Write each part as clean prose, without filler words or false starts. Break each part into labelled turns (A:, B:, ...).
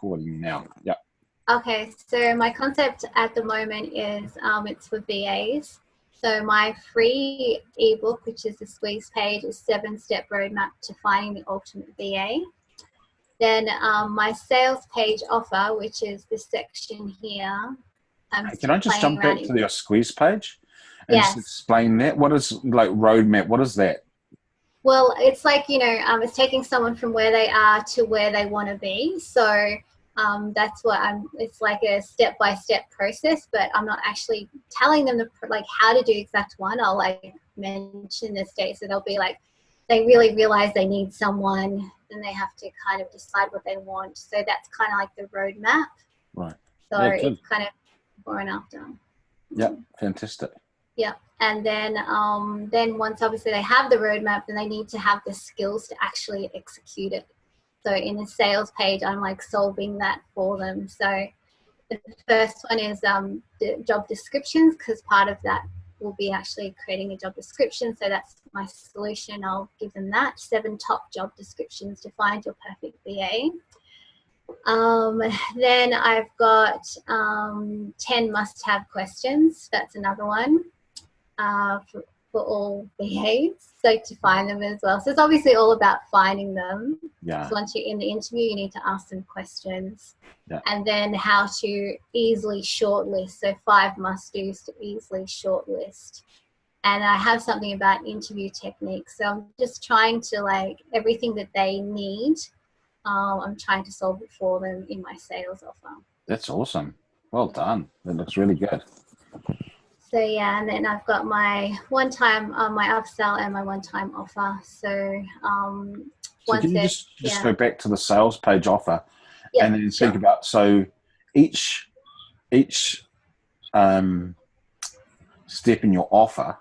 A: recording now. Yep.
B: Okay, so my concept at the moment is it's for VAs. So my free ebook, which is the squeeze page, is 7-step roadmap to finding the ultimate VA. Then my sales page offer, which is this section here.
A: Can I just jump back to your squeeze page and
B: yes.
A: just explain that? What is like roadmap? What is that?
B: Well, it's like, it's taking someone from where they are to where they want to be. So that's what it's like a step-by-step process, but I'm not actually telling them how to do exact one. I'll like mention the steps, so they'll be like, they really realize they need someone, then they have to kind of decide what they want. So that's kind of like the roadmap.
A: Right.
B: So yeah, it's kind of before and after.
A: Yep. Fantastic.
B: Yeah. And then once obviously they have the roadmap, then they need to have the skills to actually execute it. So in the sales page, I'm like solving that for them. So the first one is the job descriptions, because part of that will be actually creating a job description. So that's my solution. I'll give them that 7 top job descriptions to find your perfect VA. Then I've got 10 must-have questions. That's another one for all VAs. So to find them as well. So it's obviously all about finding them.
A: Yeah.
B: So once you're in the interview, you need to ask them questions.
A: Yeah.
B: And then how to easily shortlist. So 5 must-dos to easily shortlist. And I have something about interview techniques. So I'm just trying to everything that they need. I'm trying to solve it for them in my sales offer.
A: That's awesome. Well done. That looks really good.
B: So yeah, and then I've got my one-time, my upsell and my one-time offer. So
A: can you just go back to the sales page offer, and then think about, so each step in your offer,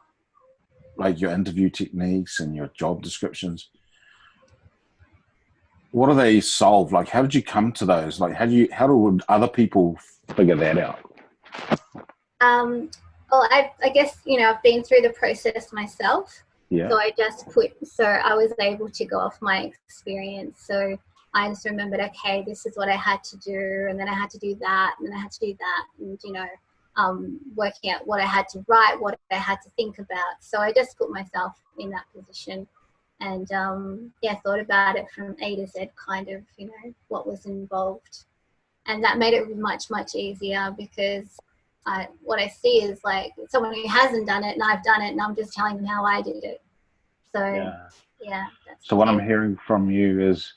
A: like your interview techniques and your job descriptions, what do they solve? Like, how did you come to those? Like, how do other people figure that out?
B: Well, I guess, I've been through the process myself.
A: Yeah.
B: So I was able to go off my experience. So I just remembered, okay, this is what I had to do. And then I had to do that. And then I had to do that. And, working out what I had to write, what I had to think about. So I just put myself in that position and, thought about it from A to Z, kind of, what was involved. And that made it much, much easier, because what I see is like someone who hasn't done it and I've done it, and I'm just telling them how I did it. So yeah.
A: So what I'm hearing from you is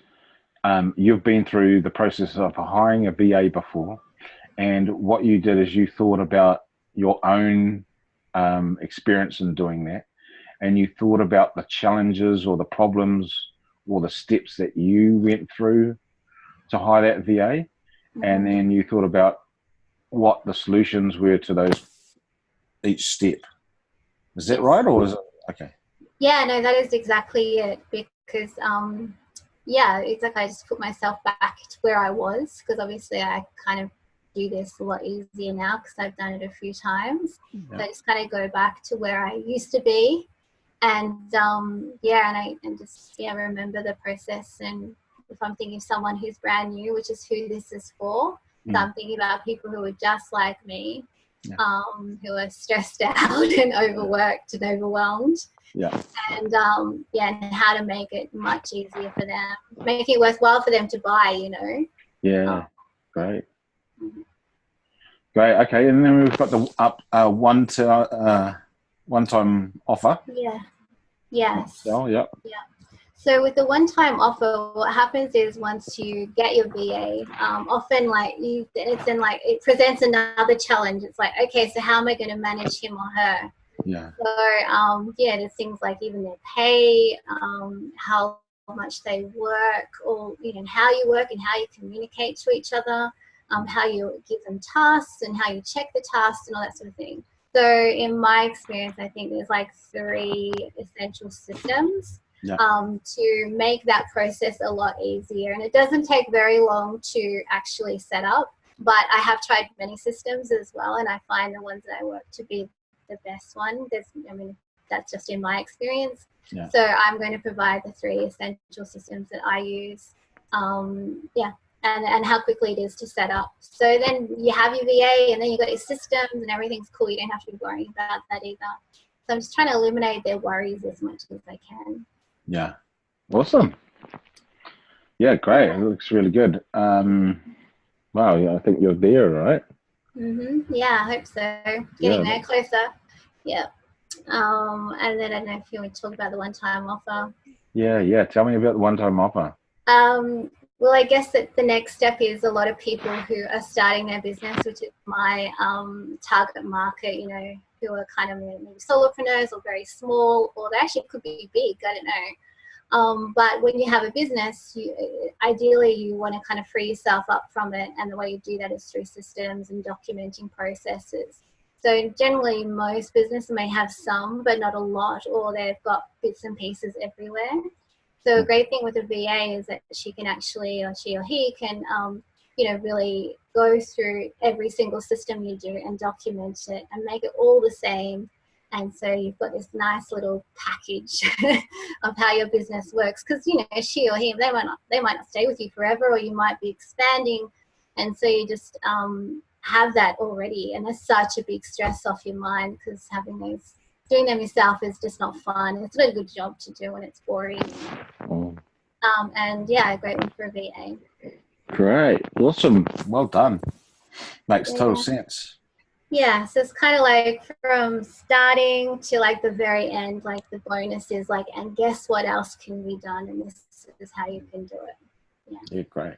A: you've been through the process of hiring a VA before, and what you did is you thought about your own experience in doing that, and you thought about the challenges or the problems or the steps that you went through to hire that VA, and then you thought about what the solutions were to each step. Is that right, or is it okay?
B: Yeah, no, that is exactly it, because it's like I just put myself back to where I was, because obviously I kind of do this a lot easier now because I've done it a few times. So I just kind of go back to where I used to be, and remember the process. And if I'm thinking of someone who's brand new, which is who this is for, so I'm thinking about people who are just like me, who are stressed out and overworked and overwhelmed.
A: Yeah.
B: And and how to make it much easier for them, make it worthwhile for them to buy,
A: Yeah. Great. Great. Okay. And then we've got the one-time offer.
B: Yeah. Yes.
A: Oh, yeah.
B: Yeah. So with the one-time offer, what happens is once you get your VA, often it presents another challenge. It's like, okay, so how am I going to manage him or her?
A: Yeah.
B: So there's things like even their pay, how much they work, or how you work and how you communicate to each other, how you give them tasks and how you check the tasks and all that sort of thing. So in my experience, I think there's like 3 essential systems. To make that process a lot easier. And it doesn't take very long to actually set up, but I have tried many systems as well, and I find the ones that I work to be the best one. That's just in my experience.
A: Yeah.
B: So I'm going to provide the 3 essential systems that I use. and how quickly it is to set up. So then you have your VA, and then you've got your systems and everything's cool. You don't have to be worrying about that either. So I'm just trying to eliminate their worries as much as I can.
A: Yeah. Awesome. Yeah, great. It looks really good. Wow, yeah, I think you're there, right?
B: Yeah, I hope so. Getting there closer. Yeah. And then I don't know if you want to talk about the one-time offer.
A: Yeah. Tell me about the one-time offer.
B: Well, I guess that the next step is a lot of people who are starting their business, which is my target market, you know, who are kind of maybe solopreneurs or very small, or they actually could be big, I don't know. But when you have a business, ideally you want to kind of free yourself up from it. And the way you do that is through systems and documenting processes. So generally most businesses may have some, but not a lot, or they've got bits and pieces everywhere. So a great thing with a VA is that she can actually, or she or he can, you know, really go through every single system you do and document it and make it all the same. And so you've got this nice little package of how your business works, because, you know, she or he, they might not stay with you forever, or you might be expanding. And so you just have that already. And that's such a big stress off your mind, because doing them yourself is just not fun. It's not a good job to do, and it's boring. And yeah, a great one for a VA.
A: Great. Awesome. Well done. Makes total sense.
B: Yeah, so it's kind of like from starting to like the very end, like the bonus is like, and guess what else can be done? And this is how you can do it.
A: Yeah, great.